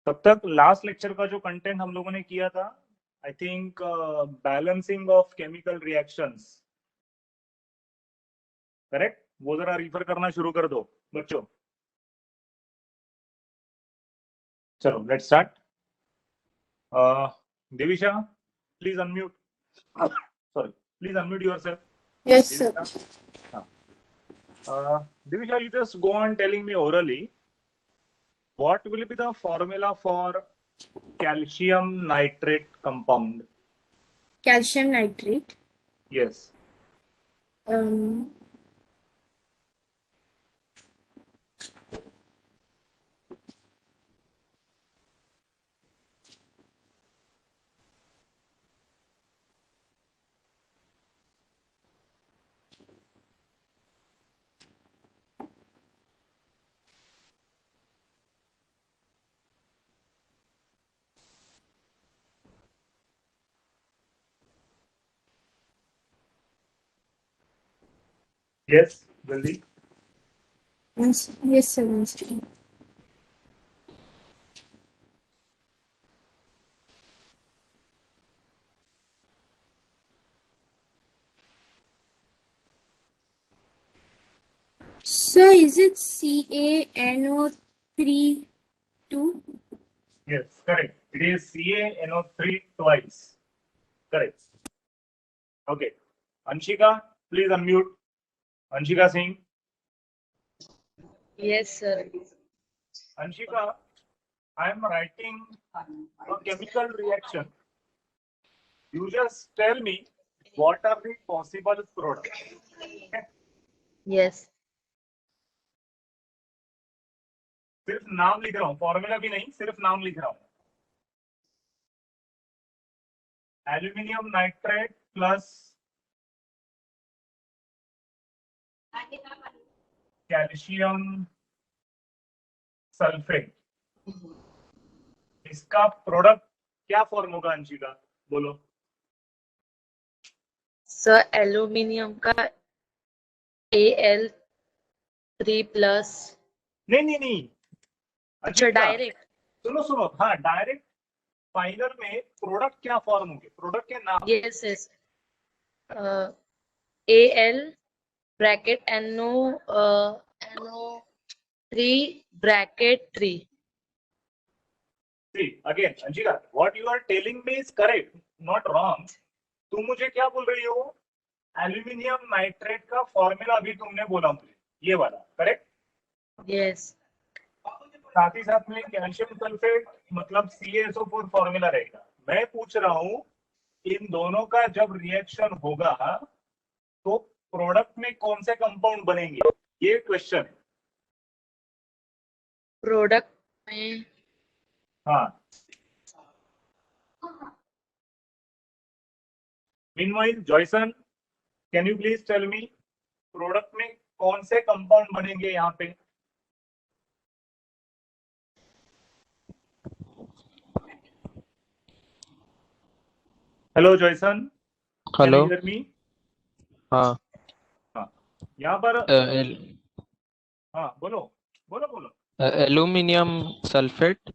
तब तक last lecture का जो कंटेंट हम लोगों ने किया था, I think balancing of chemical reactions, correct? वो जरा रिफर करना शुरू कर दो बच्चों। चलो let's start. Devisha, please unmute, sorry, please unmute yourself. Yes, sir. Devisha, you just go on telling me orally what will be the formula for calcium nitrate compound? Calcium nitrate. Yes. Um, Yes, Dalji. yes, sir. Yes, sir. So is it CaNO3 2? Yes, correct. It is CaNO3 twice. Correct. Okay. Anshika, please unmute. Anshika Singh. Yes, sir. Anshika, I am writing a chemical reaction. You just tell me what are the possible products. Okay? Yes. सिर्फ नाम लिख रहा हूँ, formula भी नहीं, सिर्फ नाम लिख रहा हूँ। Aluminium nitrate plus calcium sulphate, इसका प्रोडक्ट क्या फॉर्म होगा अंशिका, बोलो। सर एल्यूमिनियम का Al3+। नहीं अच्छा, डायरेक्ट। सुनो, हाँ डायरेक्ट फाइनल में प्रोडक्ट क्या फॉर्म होंगे, प्रोडक्ट के नाम। Yes yes. Al bracket NO3 bracket 3। See, again, Anshika, what you are telling me is correct, not wrong. तुम मुझे क्या बोल रही हो, एल्यूमिनियम नाइट्रेट का फॉर्मूला भी तुमने बोला मुझे, ये वाला, करेक्ट? यस। साथ ही साथ में कैल्शियम सल्फेट मतलब CaSO4 फॉर्मूला रहेगा। मैं पूछ रहा हूं इन दोनों का जब रिएक्शन होगा तो प्रोडक्ट में कौन से कंपाउंड बनेंगे, ये क्वेश्चन है। प्रोडक्ट में, हाँ। Meanwhile Joyson, can you please tell me product में कौन से कंपाउंड बनेंगे यहाँ पे? Hello Joyson, hello. Hear me? हाँ यहाँ पर हाँ बोलो। Aluminium sulphate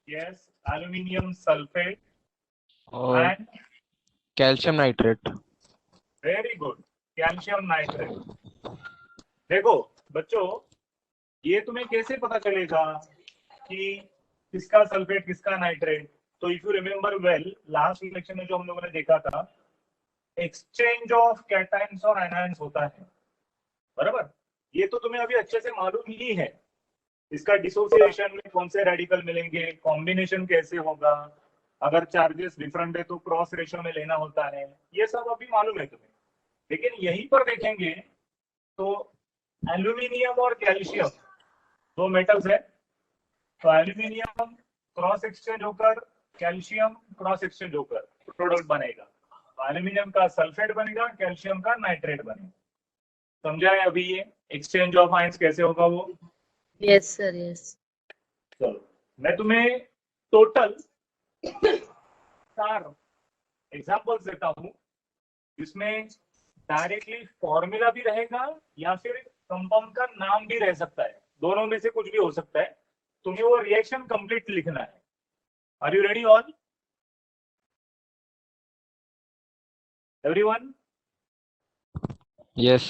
yes, aluminium sulphate और and calcium nitrate. Very good, calcium nitrate. देखो बच्चों, ये तुम्हें कैसे पता चलेगा कि किसका सल्फेट किसका नाइट्रेट? तो if you remember well, last lecture में जो हम लोगों ने देखा था, एक्सचेंज ऑफ कैटायंस और एनायंस होता है, बराबर? ये तो तुम्हें अभी अच्छे से मालूम ही है। इसका डिसोसिएशन में कौन से रेडिकल मिलेंगे, कॉम्बिनेशन कैसे होगा, अगर चार्जेस डिफरेंट है तो क्रॉस रेशियो में लेना होता है, ये सब अभी मालूम है तुम्हें। लेकिन यहीं पर देखेंगे तो एल्यूमिनियम और कैल्शियम दो मेटल्स है, तो एल्यूमिनियम क्रॉस एक्सचेंज होकर कैल्शियम क्रॉस एक्सचेंज होकर प्रोडक्ट बनेगा। तो एल्यूमिनियम का सल्फेट बनेगा, कैल्शियम का नाइट्रेट बनेगा। समझा है अभी ये एक्सचेंज ऑफ आयंस कैसे होगा वो? Yes sir, yes. चलो मैं तुम्हें टोटल 4 एग्जांपल्स देता हूं जिसमें डायरेक्टली फॉर्मूला भी रहेगा या फिर कंपाउंड का नाम भी रह सकता है, दोनों में से कुछ भी हो सकता है। तुम्हें वो रिएक्शन कंप्लीट लिखना है. Are you ready all? Everyone? Yes.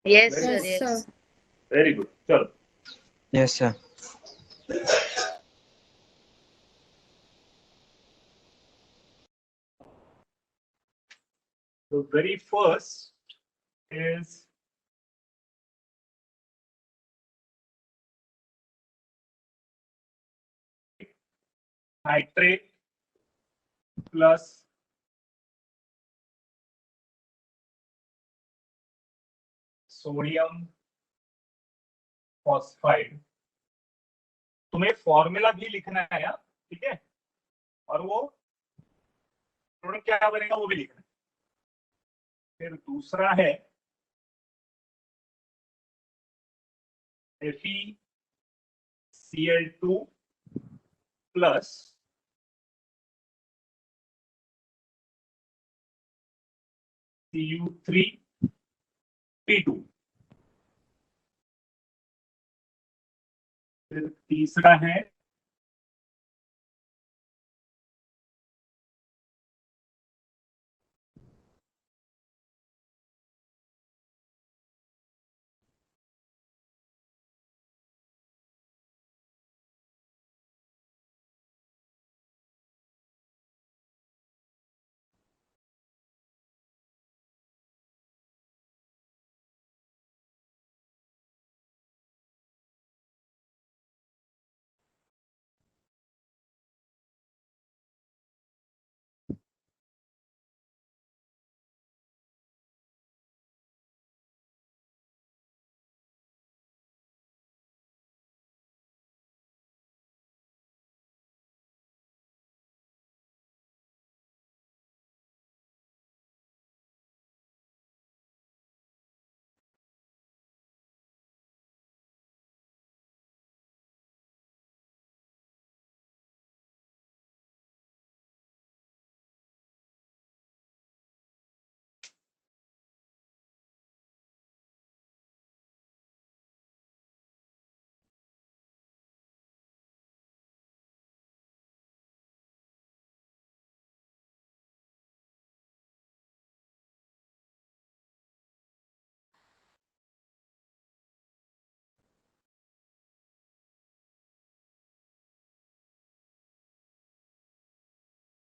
Yes, Very sir. Yes, Yes. sir. Very good. चलो. Yes, sir. The very first is nitrate plus sodium phosphide. तुम्हें फॉर्मूला भी लिखना है यार, ठीक है, और वो प्रोडक्ट क्या बनेगा वो भी लिखना है. फिर दूसरा है FeCl2 प्लस Cu3P2. फिर तीसरा है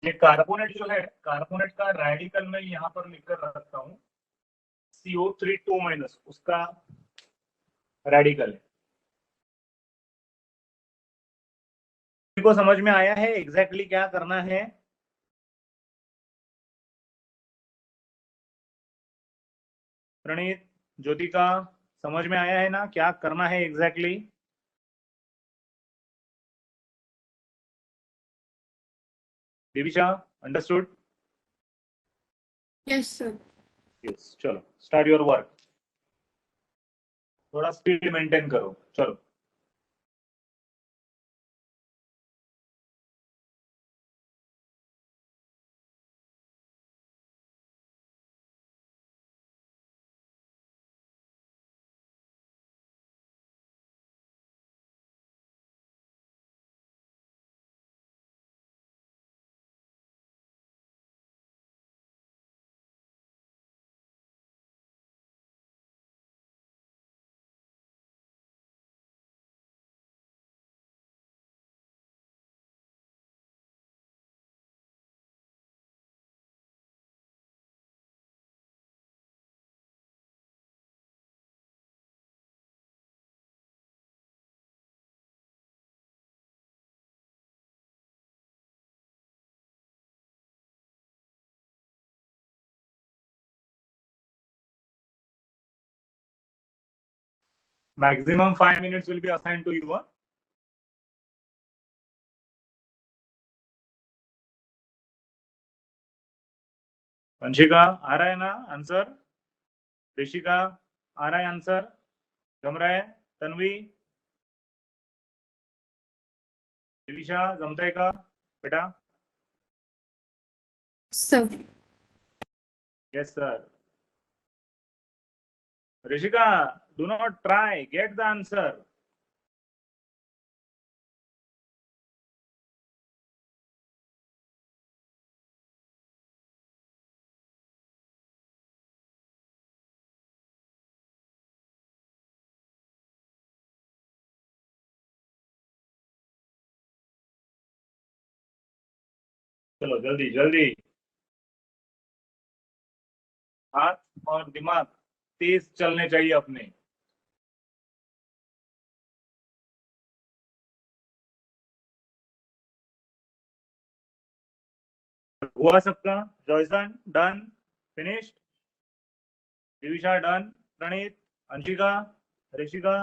ये कार्बोनेट जो है, कार्बोनेट का रेडिकल मैं यहाँ पर लिखकर रखता हूँ. CO3 2- उसका रेडिकल है. को समझ में आया है एग्जैक्टली क्या करना है? प्रणीत, ज्योतिका, समझ में आया है ना क्या करना है exactly? Divisha, understood? Yes, sir. Yes. चलो स्टार्ट योर वर्क. थोड़ा स्पीड मेंटेन करो. चलो. Maximum 5 minutes will be assigned to you. Vanshika, आ रहा है ना आंसर? ऋषिका, आ रहा है आंसर? जम रहा है? तन्वी, दिविशा, जमतंय का बेटा? Sir. Yes, sir. Rishika, do not try. Get the answer. चलो जल्दी जल्दी, हाथ और दिमाग तेज चलने चाहिए अपने। हुआ सबका? Joyson done, finished, Divisha done, Praneet, Anshika, Rishika,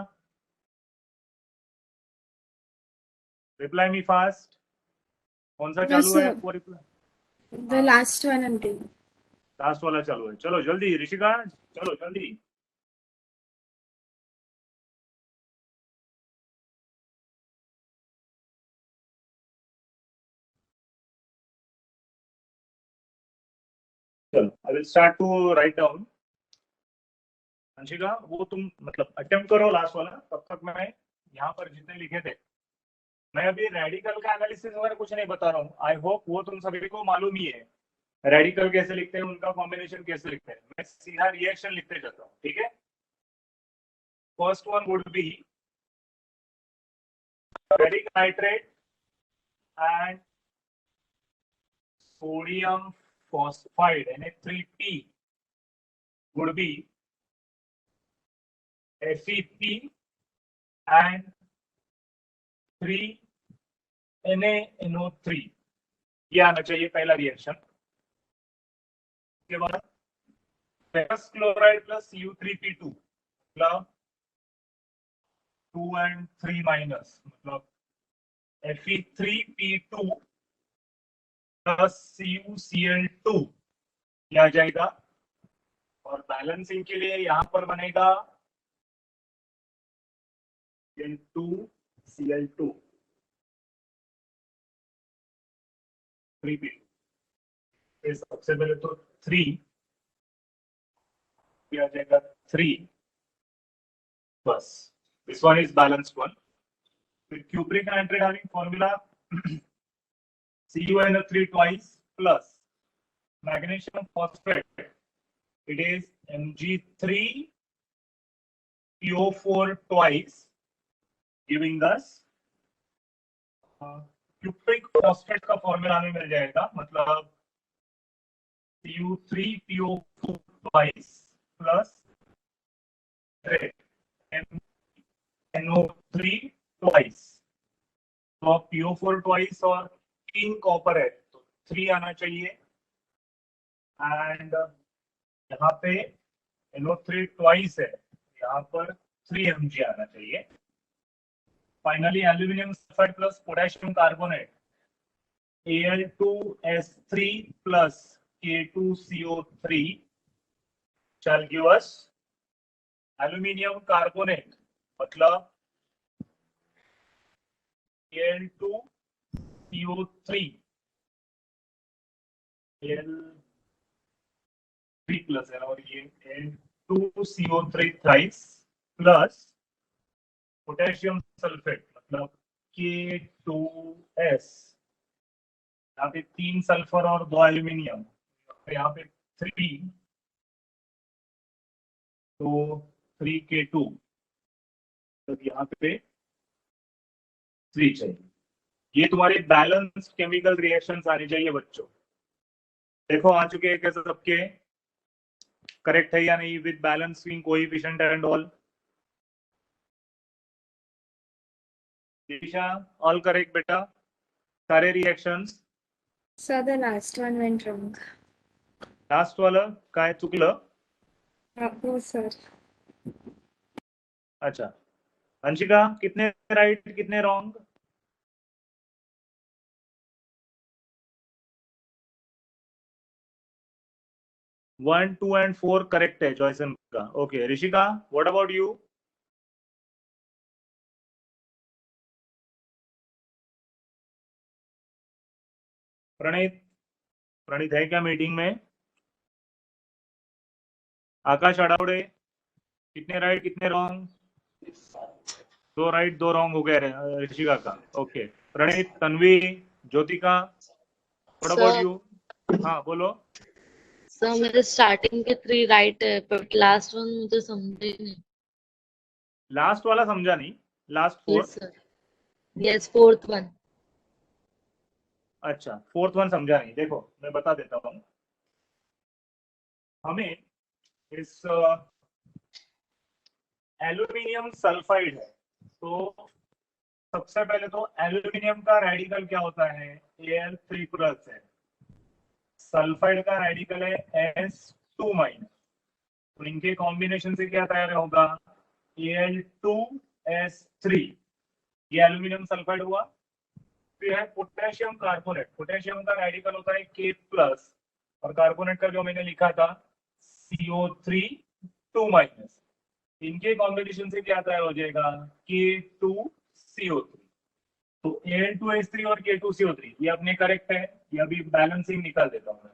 reply me fast. कौन सा No, चालू है sir. आपको reply? The last one I'm doing. Last वाला चालू है, चलो जल्दी ऋषिका, चलो जल्दी। चलो I will start to write down. Anshika वो तुम मतलब अटेम्प्ट करो लास्ट वाला, तब तक मैं यहाँ पर जितने लिखे थे, मैं अभी रेडिकल का एनालिसिस वगैरह कुछ नहीं बता रहा हूँ। आई होप वो तुम सभी को मालूम ही है, रेडिकल कैसे लिखते हैं, उनका कॉम्बिनेशन कैसे लिखते हैं। मैं सीधा रिएक्शन लिखते जाता हूँ, ठीक है। First one would be ferric nitrate and sodium phosphide Na3P would be FeP and 3NaNO3, ये आना चाहिए पहला रिएक्शन। उसके बाद ferrous chloride plus U3P2 मतलब 2 and 3 माइनस, मतलब Fe3P2 प्लस CuCl2 ये आ जाएगा। और बैलेंसिंग के लिए यहां पर बनेगा N2Cl2 3P2। सबसे पहले तो 3 आ जाएगा, 3 बस, this one is balanced one. फिर cupric nitrate having formula CuNO3 twice plus magnesium phosphate, it is Mg3PO4 twice, giving us cupric phosphate का फॉर्मूला हमें मिल जाएगा, मतलब Cu3PO4 twice plus NO3 twice। तो PO4 twice और 3 कॉपर है तो 3 आना चाहिए। एंड यहाँ पे NO3 twice है, यहाँ पर 3 Mg आना चाहिए। Finally aluminium sulphide plus potassium carbonate Al2S3 plus K2CO3 shall give us aluminium carbonate, मतलब Al2CO3 Al3 प्लस है और ये Al2CO3 thrice plus potassium sulphate मतलब K2S, यहाँ पे 3 सल्फर और 2 एल्यूमिनियम, यहाँ पे 3 तो 3K2, तो यहाँ पे 3 चाहिए। ये तुम्हारे बैलेंस केमिकल रिएक्शंस आने चाहिए बच्चों। देखो आ चुके हैं कैसे सबके, करेक्ट है या नहीं, with balancing coefficient and all. Disha all correct बेटा, सारे reactions. Sir, the last one went wrong. Last वाला काय चुकलं? No, sir. अच्छा अंशिका कितने राइट कितने रॉन्ग? वन, 2 and 4 करेक्ट है जॉयसन का। Okay Rishika, what about you? Praneet, Praneet है क्या मीटिंग में? आकाश अड़ावड़े, कितने राइट कितने रॉन्ग? 2 राइट 2 रॉन्ग हो गया ऋषिका का। Okay Praneet, Tanvi, Jyotika, what about you? हाँ बोलो। सर मेरे स्टार्टिंग के 3 राइट है बट लास्ट वन मुझे समझे नहीं। लास्ट वाला समझा नहीं, last 4? Yes sir, yes fourth one. अच्छा, फोर्थ वन समझा नहीं। देखो मैं बता देता हूँ। हमें इस एल्यूमिनियम सल्फाइड है, तो सबसे पहले तो एल्यूमिनियम का रेडिकल क्या होता है, Al3+ है। सल्फाइड का रेडिकल है S2-। तो इनके कॉम्बिनेशन से क्या तैयार होगा, Al2S3। ये एल्यूमिनियम सल्फाइड हुआ। फिर है पोटेशियम कार्बोनेट। पोटेशियम का रेडिकल होता है K+, और कार्बोनेट का जो मैंने लिखा था CO3(2-). इनके कॉम्बिनेशन से क्या तैयार हो जाएगा, K2CO3। तो Al2S3 और K2CO3 ये अपने करेक्ट है। ये अभी बैलेंसिंग निकाल देता हूँ मैं।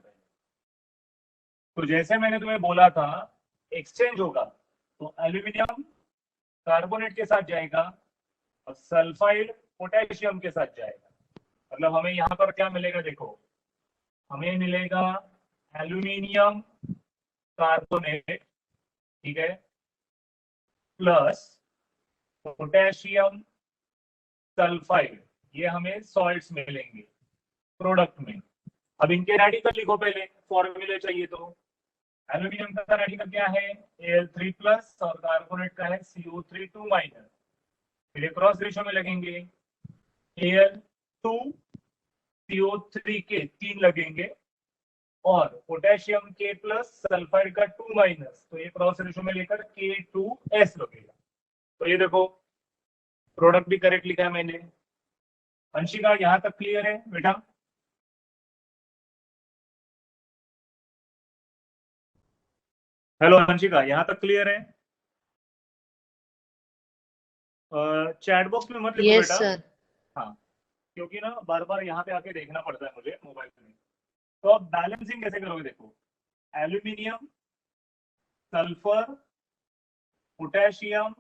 तो जैसे मैंने तुम्हें बोला था एक्सचेंज होगा, तो एल्यूमिनियम कार्बोनेट के साथ जाएगा और सल्फाइड पोटेशियम के साथ जाएगा। मतलब हमें यहाँ पर क्या मिलेगा, देखो हमें मिलेगा एल्यूमिनियम कार्बोनेट, ठीक है, प्लस पोटेशियम सल्फाइड। ये हमें सॉल्ट्स मिलेंगे प्रोडक्ट में। अब इनके रेडिकल लिखो, पहले फॉर्मूले चाहिए। तो एल्यूमिनियम का रेडिकल क्या है, Al3+ और कार्बोनेट का है CO3(2-). फिर क्रॉस रेशियो में लगेंगे, Al2CO3 के 3 लगेंगे और पोटेशियम K+ सल्फाइड का 2-। तो ये क्रॉस रेशियो में लेकर K2S लगेगा। तो ये देखो प्रोडक्ट भी करेक्ट लिखा है मैंने। अंशिका यहां तक क्लियर है बेटा? हेलो अंशिका, यहां तक क्लियर है? चैट बॉक्स में मत लिखो यस बेटा। सर। हाँ, क्योंकि ना बार बार यहाँ पे आके देखना पड़ता है मुझे मोबाइल में। तो अब बैलेंसिंग कैसे करोगे, देखो aluminium sulphur potassium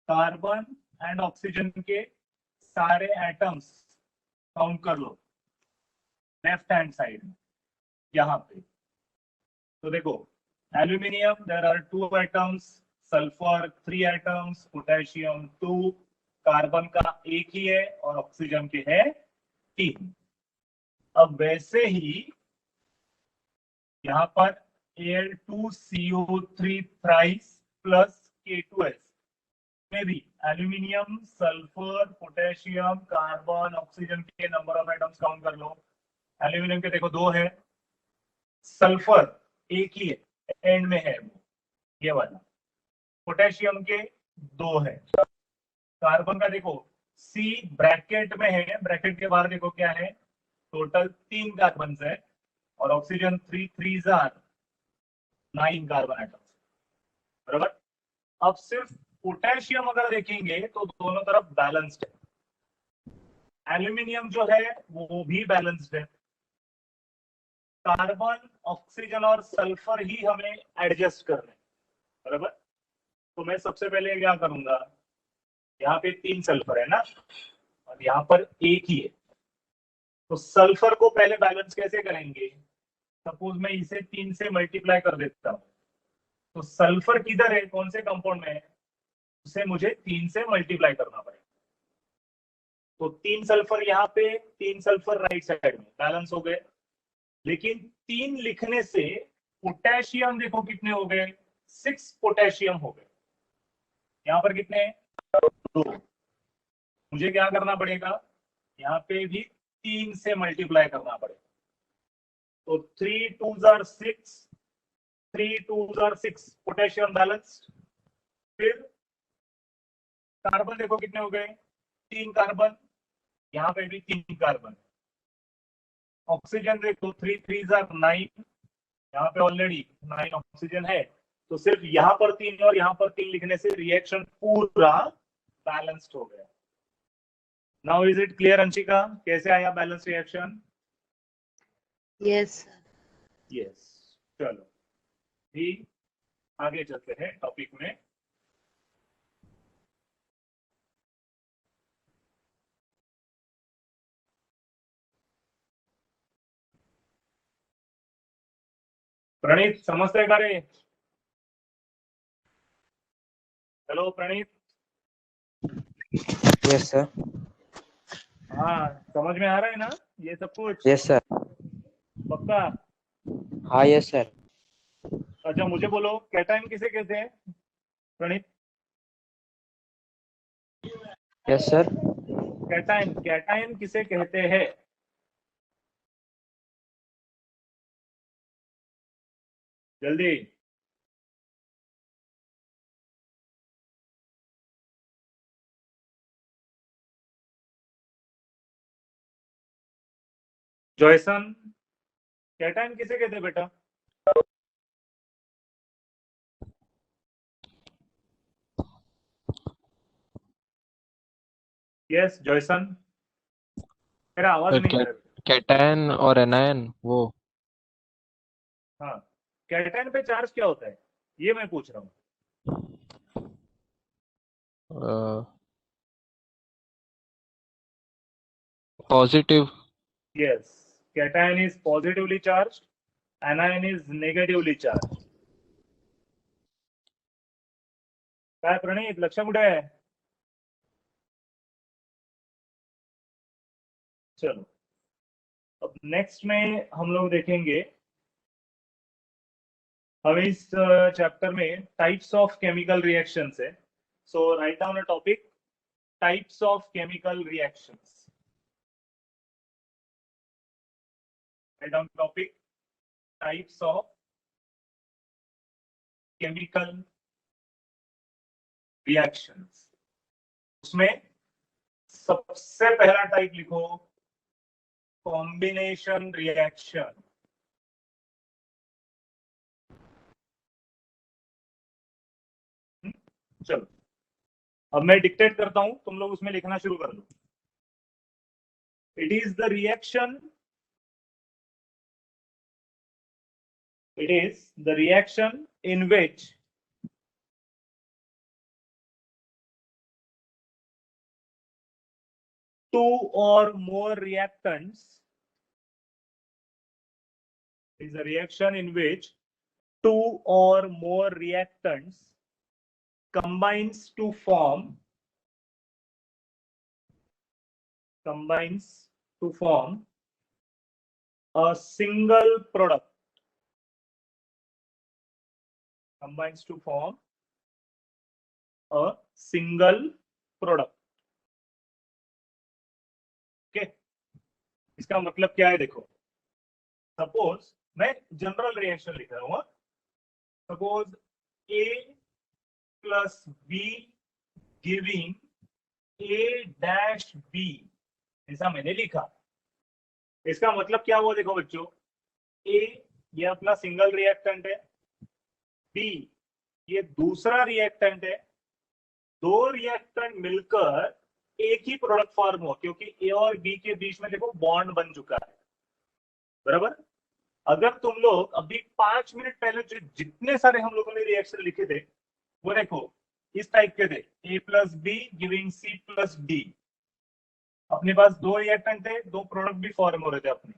carbon and oxygen के सारे एटम्स काउंट कर लो लेफ्ट हैंड साइड में यहाँ पे। तो देखो aluminium there are 2 atoms, sulphur 3 atoms, potassium 2, carbon का 1 ही है और ऑक्सीजन के है 3। अब वैसे ही यहाँ पर Al2CO3 थ्राइस प्लस K2S में भी aluminium sulphur potassium carbon oxygen के नंबर ऑफ एटम्स काउंट कर लो। एल्यूमिनियम के देखो 2 है, सल्फर 1 ही है, एंड में है वो ये वाला। पोटेशियम के 2 है। कार्बन का देखो C ब्रैकेट में है, ब्रैकेट के बाहर देखो क्या है, टोटल 3 कार्बन है और oxygen 3 3s are 9 carbon atoms, बराबर। अब सिर्फ पोटेशियम अगर देखेंगे तो दोनों तरफ बैलेंस्ड है। एल्यूमिनियम जो है वो भी बैलेंस्ड है। कार्बन ऑक्सीजन और सल्फर ही हमें एडजस्ट करने, बराबर। तो मैं सबसे पहले क्या करूंगा, यहाँ पे 3 सल्फर है ना और यहाँ पर 1 ही है। तो सल्फर को पहले बैलेंस कैसे करेंगे, सपोज मैं इसे 3 से मल्टीप्लाई कर देता हूँ। तो सल्फर किधर है, कौन से कंपाउंड में है, उसे मुझे 3 से मल्टीप्लाई करना पड़ेगा। तो 3 सल्फर यहाँ पे, 3 सल्फर राइट साइड में, बैलेंस हो गए। लेकिन 3 लिखने से पोटेशियम देखो कितने हो गए, 6 पोटेशियम हो गए। यहाँ पर कितने, 2। मुझे क्या करना पड़ेगा, यहाँ पे भी 3 से मल्टीप्लाई करना पड़ेगा। तो 3 2s are 6, 3 2s are 6, potassium balanced. फिर कार्बन देखो कितने हो गए, 3 कार्बन, यहाँ पे भी 3 कार्बन। ऑक्सीजन देखो 3 3s are 9, यहाँ पे ऑलरेडी 9 ऑक्सीजन है। तो सिर्फ यहाँ पर 3 और यहाँ पर 3 लिखने से रिएक्शन पूरा बैलेंस्ड हो गया। Now is it clear Anshika, कैसे आया balance reaction? Yes sir. Yes, चलो भी आगे चलते हैं टॉपिक में। प्रणीत समझते का रे? हेलो प्रणीत। Yes sir. हाँ समझ में आ रहा है ना ये सब कुछ यस सर। पक्का? हाँ यस सर। अच्छा मुझे बोलो, कैटायन किसे कहते हैं Praneet? Yes sir. Cation cation किसे कहते हैं? जल्दी। जॉयसन, कैटायन किसे कहते हैं बेटा? यस जॉयसन, मेरा आवाज नहीं आ रहा। कैटायन और एनायन वो हाँ, कैटायन पे चार्ज क्या होता है ये मैं पूछ रहा हूँ। Positive. Yes, cation is positively charge, anion is negatively charge. काय प्रणीत, लक्ष कुठे आहे? चलो, अब नेक्स्ट में हम लोग देखेंगे, हम इस चैप्टर में टाइप्स ऑफ केमिकल रिएक्शंस है. So write down a topic, types of chemical reactions. Write down topic, types of chemical reactions. उसमें सबसे पहला टाइप लिखो, कॉम्बिनेशन रिएक्शन. चलो, अब मैं डिक्टेट करता हूं, तुम लोग उसमें लिखना शुरू कर दो. It is the reaction, it is the reaction in which two or more reactants, is a reaction in which two or more reactants combines to form a single product, combines to form a single product. Okay, इसका मतलब क्या है देखो. Suppose मैं general reaction लिख रहा हूं. Suppose A plus B giving A dash B, ऐसा मैंने लिखा. इसका मतलब क्या हुआ देखो बच्चों, A ये अपना सिंगल रिएक्टेंट है, B ये दूसरा रिएक्टेंट है, दो रिएक्टेंट मिलकर एक ही प्रोडक्ट फॉर्म हो, क्योंकि A और B के बीच में देखो बॉन्ड बन चुका है. बराबर. अगर तुम लोग अभी 5 मिनट पहले जो जितने सारे हम लोगों ने रिएक्शन लिखे थे वो देखो इस टाइप के थे, A plus be giving C plus D. अपने पास दो रिएक्टेंट थे, दो प्रोडक्ट भी फॉर्म हो रहे थे अपने.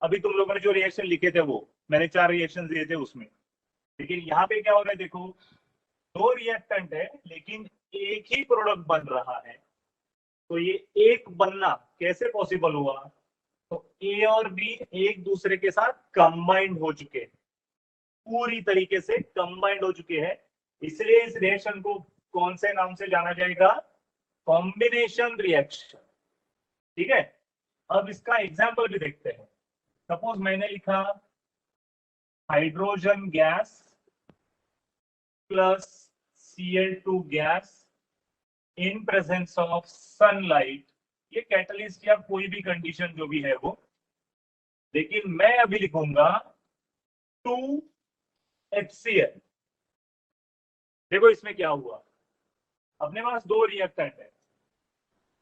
अभी तुम लोगों ने जो रिएक्शन लिखे थे वो मैंने 4 रिएक्शन दिए थे उसमें. लेकिन यहाँ पे क्या हो रहा है देखो, दो रिएक्टेंट है लेकिन एक ही प्रोडक्ट बन रहा है. तो ये एक बनना कैसे पॉसिबल हुआ? तो ए और बी एक दूसरे के साथ कंबाइंड हो चुके हैं, पूरी तरीके से कंबाइंड हो चुके हैं. इसलिए इस रिएक्शन को कौन से नाम से जाना जाएगा? Combination reaction. ठीक है, अब इसका एग्जांपल भी देखते हैं. सपोज मैंने लिखा hydrogen gas plus Cl2 gas in presence of sunlight. ये कैटलिस्ट या कोई भी कंडीशन जो भी है वो. लेकिन मैं अभी लिखूंगा 2HCl. देखो इसमें क्या हुआ, अपने पास दो रिएक्टेंट है,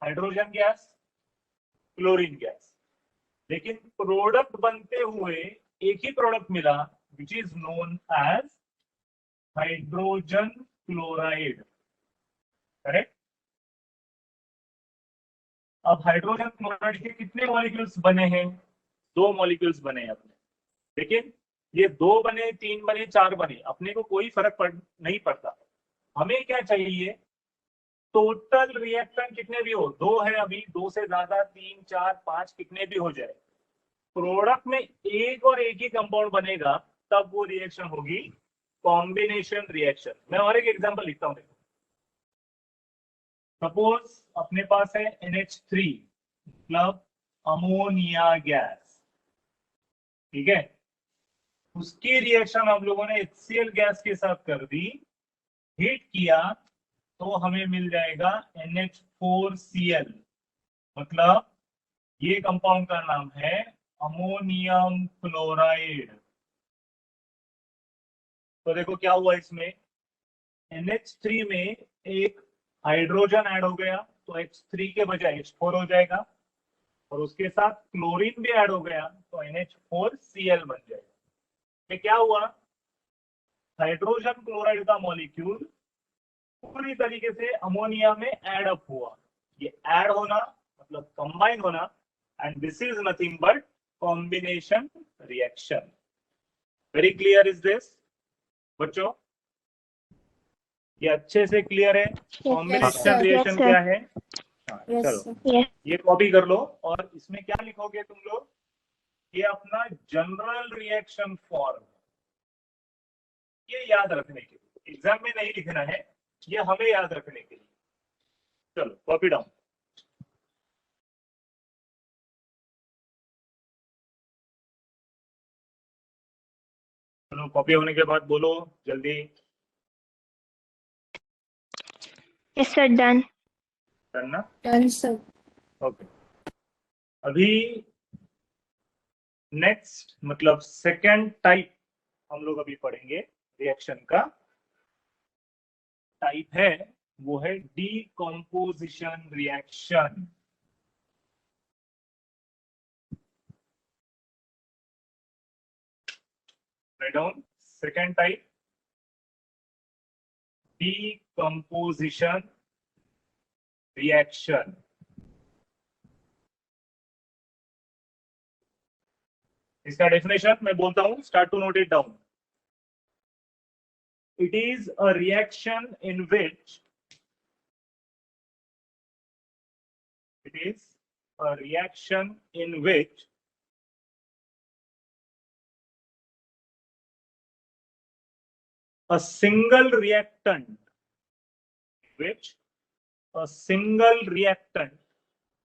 हाइड्रोजन गैस, क्लोरीन गैस, लेकिन प्रोडक्ट बनते हुए एक ही प्रोडक्ट मिला which is known as hydrogen chloride. Correct. अब हाइड्रोजन क्लोराइड के कितने मॉलिक्यूल्स बने हैं? दो मॉलिक्यूल्स बने हैं अपने. लेकिन ये दो बने, तीन बने, चार बने, अपने को कोई फर्क नहीं पड़ता. हमें क्या चाहिए? टोटल रिएक्शन कितने भी हो, 2 है अभी, 2 से ज्यादा, 3, 4, 5 कितने भी हो जाए, प्रोडक्ट में एक और एक ही कंपाउंड बनेगा, तब वो रिएक्शन होगी कॉम्बिनेशन रिएक्शन। मैं और एक एग्जांपल लिखता हूं, देखो। सपोज अपने पास है NH3 मतलब अमोनिया गैस, ठीक है। उसकी रिएक्शन हम लोगों ने HCl गैस के साथ कर दी, हीट किया, तो हमें मिल जाएगा NH4Cl, मतलब ये कंपाउंड का नाम है अमोनियम क्लोराइड। तो देखो क्या हुआ इसमें, NH3 में एक हाइड्रोजन ऐड हो गया, तो H3 के बजाय H4 हो जाएगा, और उसके साथ क्लोरीन भी ऐड हो गया, तो NH4Cl बन जाएगा। ये क्या हुआ, हाइड्रोजन क्लोराइड का मॉलिक्यूल पूरी तरीके से अमोनिया में ऐड अप हुआ। ये ऐड होना मतलब कंबाइन होना, and this is nothing but combination reaction. Very clear is this बच्चों, ये अच्छे से क्लियर है। Combination sir. Reaction Yes, sir. क्या है? हाँ, Yes, चलो sir. Yes. ये कॉपी कर लो, और इसमें क्या लिखोगे तुम लोग, ये अपना जनरल रिएक्शन फॉर्म, ये याद रखने के लिए, एग्जाम में नहीं लिखना है, ये हमें याद रखने के लिए। चलो कॉपी डाउन। चलो कॉपी होने के बाद बोलो जल्दी। Yes, sir. Done. करना Done, sir. ओके। अभी नेक्स्ट मतलब सेकेंड टाइप हम लोग अभी पढ़ेंगे रिएक्शन का। टाइप है वो है decomposition reaction. Right down, second type decomposition reaction. इसका डेफिनेशन मैं बोलता हूं, start to note it down. It is a reaction in which a single reactant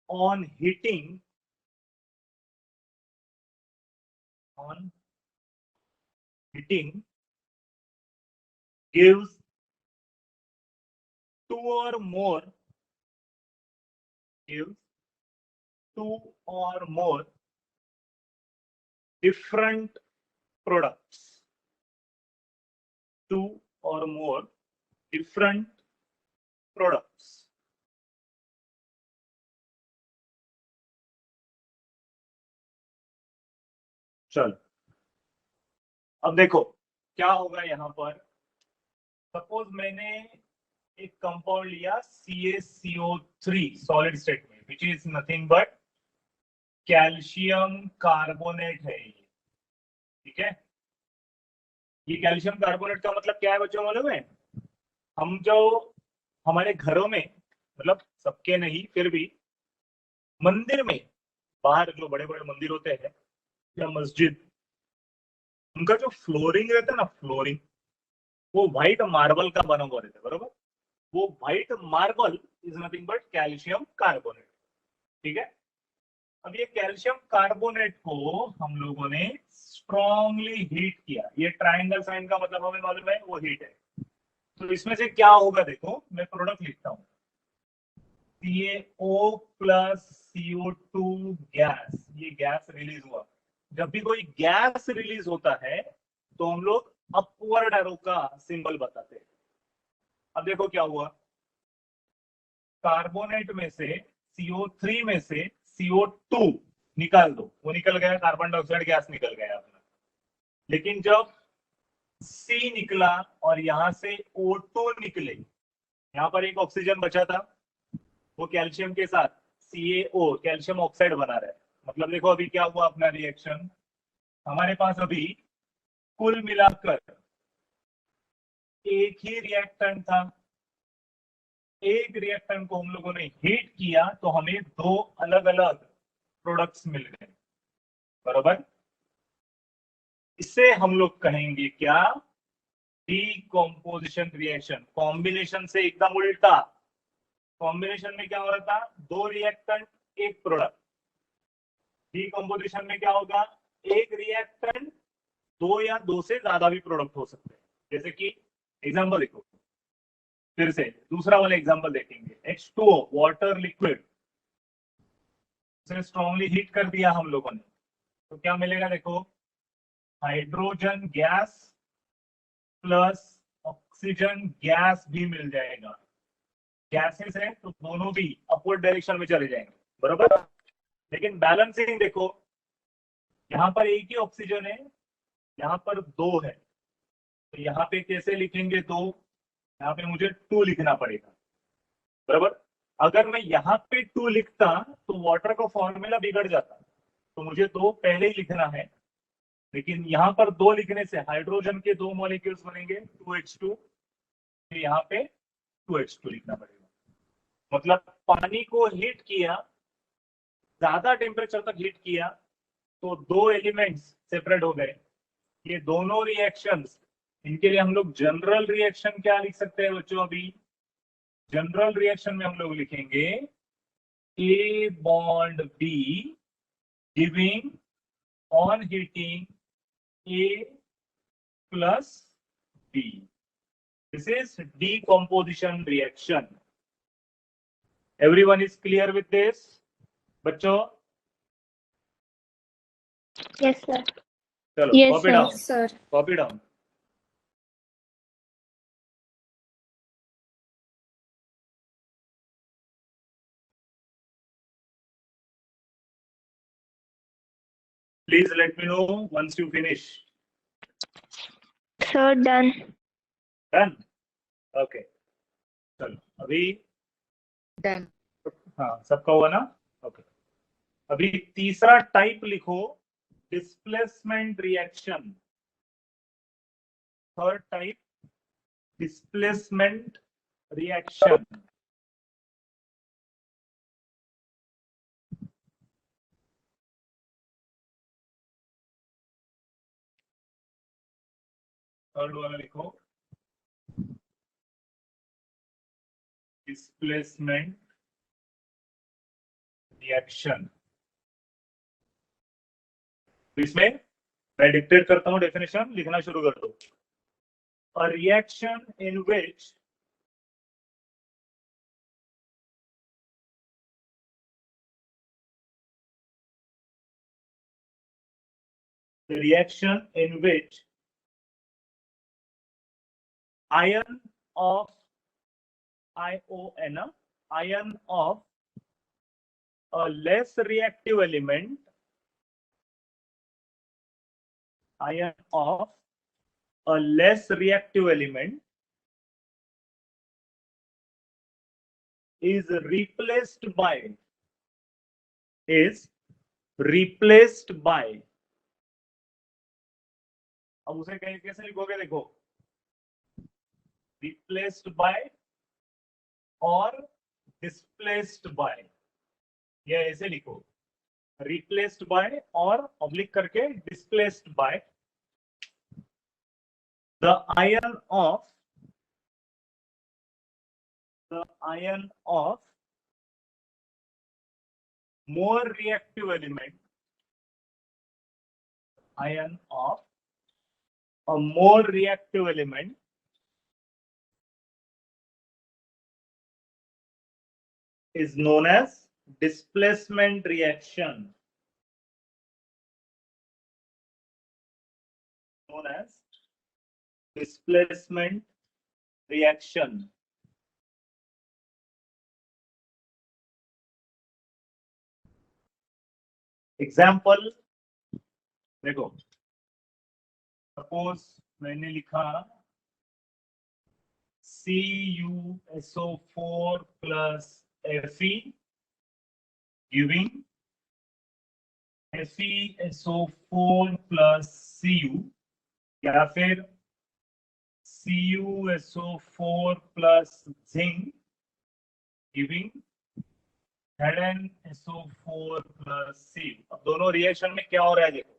on heating gives two or more different products. Two or more different products. चलो अब देखो क्या होगा यहाँ पर। सपोज मैंने एक कंपाउंड लिया CaCO3 सॉलिड स्टेट में, which is nothing but calcium carbonate है ये, ठीक है। ये कैल्शियम कार्बोनेट का मतलब क्या है बच्चों मालूम है? हम जो हमारे घरों में, मतलब सबके नहीं फिर भी, मंदिर में बाहर जो बड़े बड़े मंदिर होते हैं या मस्जिद, उनका जो फ्लोरिंग रहता है ना, फ्लोरिंग, वो व्हाइट मार्बल का बना हुआ रहता है, बरोबर। वो white marble is nothing but calcium carbonate, ठीक है। अब ये कैल्शियम कार्बोनेट को हम लोगों ने स्ट्रॉन्गली हीट किया। ये ट्रायंगल साइन का मतलब हमें मालूम है, वो हीट है। तो इसमें से क्या होगा, देखो मैं प्रोडक्ट लिखता हूं, CaO प्लस CO2 गैस, ये गैस रिलीज हुआ। जब भी कोई गैस रिलीज होता है तो हम लोग अपवर्ड एरो का सिंबल बताते हैं। अब देखो क्या हुआ, कार्बोनेट में से CO3 में से CO2 निकाल दो, वो निकल गया, कार्बन डाइऑक्साइड गैस निकल गया अपना। लेकिन जब C निकला और यहां से O2 निकले, यहां पर एक ऑक्सीजन बचा था, वो कैल्शियम के साथ CaO कैल्शियम ऑक्साइड बना रहा है। मतलब देखो अभी क्या हुआ अपना रिएक्शन, हमारे पास अभी कुल मिलाकर एक ही रिएक्टेंट था, एक रिएक्टेंट को हम लोगों ने हीट किया तो हमें दो अलग अलग प्रोडक्ट्स मिल गए, बराबर। इसे हम लोग कहेंगे क्या, डीकॉम्पोजिशन रिएक्शन। कॉम्बिनेशन से एकदम उल्टा, कॉम्बिनेशन में क्या हो रहा था, दो रिएक्टेंट एक प्रोडक्ट। डीकॉम्पोजिशन में क्या होगा, एक रिएक्टेंट दो या दो से ज्यादा भी प्रोडक्ट हो सकते हैं। जैसे कि एग्जांपल देखो, फिर से दूसरा वाला एग्जांपल देखेंगे। H2O वाटर लिक्विड से स्ट्रांगली हीट कर दिया हम लोगों ने, तो क्या मिलेगा देखो, hydrogen gas plus oxygen gas भी मिल जाएगा। गैसेस है तो दोनों भी अपवर्ड डायरेक्शन में चले जाएंगे, बराबर। लेकिन बैलेंसिंग देखो, यहाँ पर एक ही ऑक्सीजन है, यहाँ पर दो है, तो यहाँ पे कैसे लिखेंगे दो, यहाँ पे मुझे 2 लिखना पड़ेगा, बराबर। अगर मैं यहाँ पे 2 लिखता तो वाटर का फॉर्मूला बिगड़ जाता, तो मुझे दो पहले ही लिखना है। लेकिन यहाँ पर दो लिखने से हाइड्रोजन के दो मॉलिक्यूल्स बनेंगे 2H2, तो यहाँ पे 2H2 लिखना पड़ेगा। मतलब पानी को हीट किया, ज्यादा टेम्परेचर तक हीट किया, तो दो एलिमेंट्स सेपरेट हो गए। ये दोनों रिएक्शंस, इनके लिए हम लोग जनरल रिएक्शन क्या लिख सकते हैं बच्चों, अभी जनरल रिएक्शन में हम लोग लिखेंगे A bond B giving on heating A plus B. This is decomposition reaction. Everyone is clear with this? बच्चों Yes, sir. चलो Yes, copy sir. down, Sir. copy down. Please let me know once you finish. Sir, done. Done? Okay. चलो अभी Done. हाँ सबका हुआ ना, okay. अभी तीसरा टाइप लिखो, displacement reaction. Third type displacement reaction. Third वाला लिखो, डिस्प्लेसमेंट रिएक्शन। इसमें मैं डिक्टेट करता हूं डेफिनेशन, लिखना शुरू कर दो। A reaction in which the reaction in which ion of ION, ion of a less reactive element, ion of a less reactive element is replaced by अब उसे कैसे लिखोगे देखो, replaced by और displaced by, ये ऐसे लिखो, replaced by और ऑब्लिक करके displaced by the ion of more reactive element, ion of a more reactive element is known as displacement reaction. Known as displacement reaction. Example देखो, suppose मैंने लिखा CuSO4 plus Fe giving FeSO4 plus Cu, या फिर CuSO4 plus zinc giving ZnSO4 plus C। अब दोनों reaction में क्या हो रहा है देखो,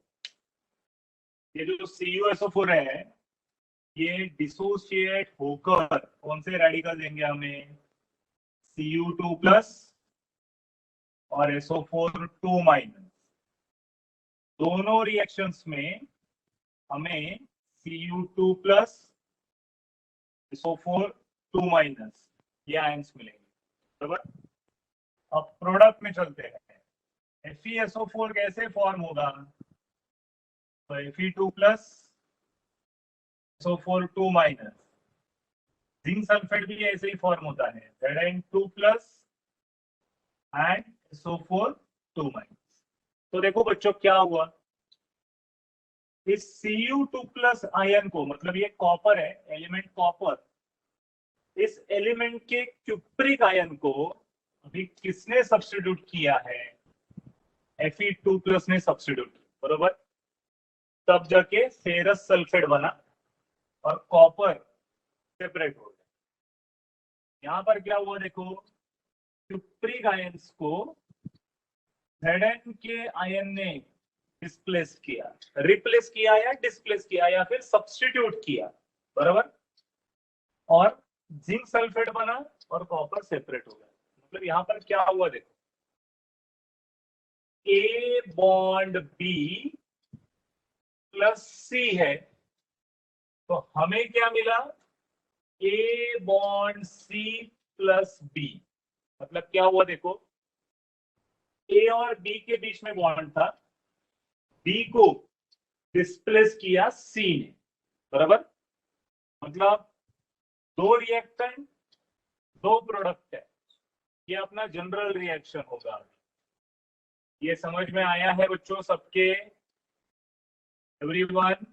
ये जो CuSO4 है ये डिसोसिएट होकर कौन से रेडिकल देंगे हमें, Cu2 प्लस और SO4 2 माइनस। दोनों रिएक्शंस में हमें Cu2 प्लस SO4 2 माइनस ये आयंस मिलेंगे, बराबर। अब प्रोडक्ट में चलते हैं। FeSO4 कैसे फॉर्म होगा, तो Fe2 plus SO4 2 minus. Zinc sulphate भी ऐसे ही फॉर्म होता है, Zn2 plus and SO4 2 minus. तो देखो बच्चों क्या हुआ, इस Cu2 प्लस आयन को, मतलब ये कॉपर है, एलिमेंट कॉपर, इस एलिमेंट के क्यूप्रिक आयन को अभी किसने सब्स्टिट्यूट किया है, Fe2 प्लस ने सब्स्टिट्यूट, बरोबर। तब जाके फेरस सल्फेट बना और कॉपर सेपरेट हो गया। यहां पर क्या हुआ देखो, क्यूप्रिक आयंस को Zn के आयन ने डिस्प्लेस किया, रिप्लेस किया या डिस्प्लेस किया या फिर सब्स्टिट्यूट किया, बराबर। और जिंक सल्फेट बना और कॉपर सेपरेट हो गया। मतलब यहां पर क्या हुआ देखो, A bond B plus C है, तो हमें क्या मिला, A bond C plus B। मतलब क्या हुआ देखो, A और B के बीच में बॉन्ड था, B को डिस्प्लेस किया C ने, बराबर। मतलब दो रिएक्टेंट दो प्रोडक्ट है, ये अपना जनरल रिएक्शन होगा। ये समझ में आया है बच्चों सबके, everyone?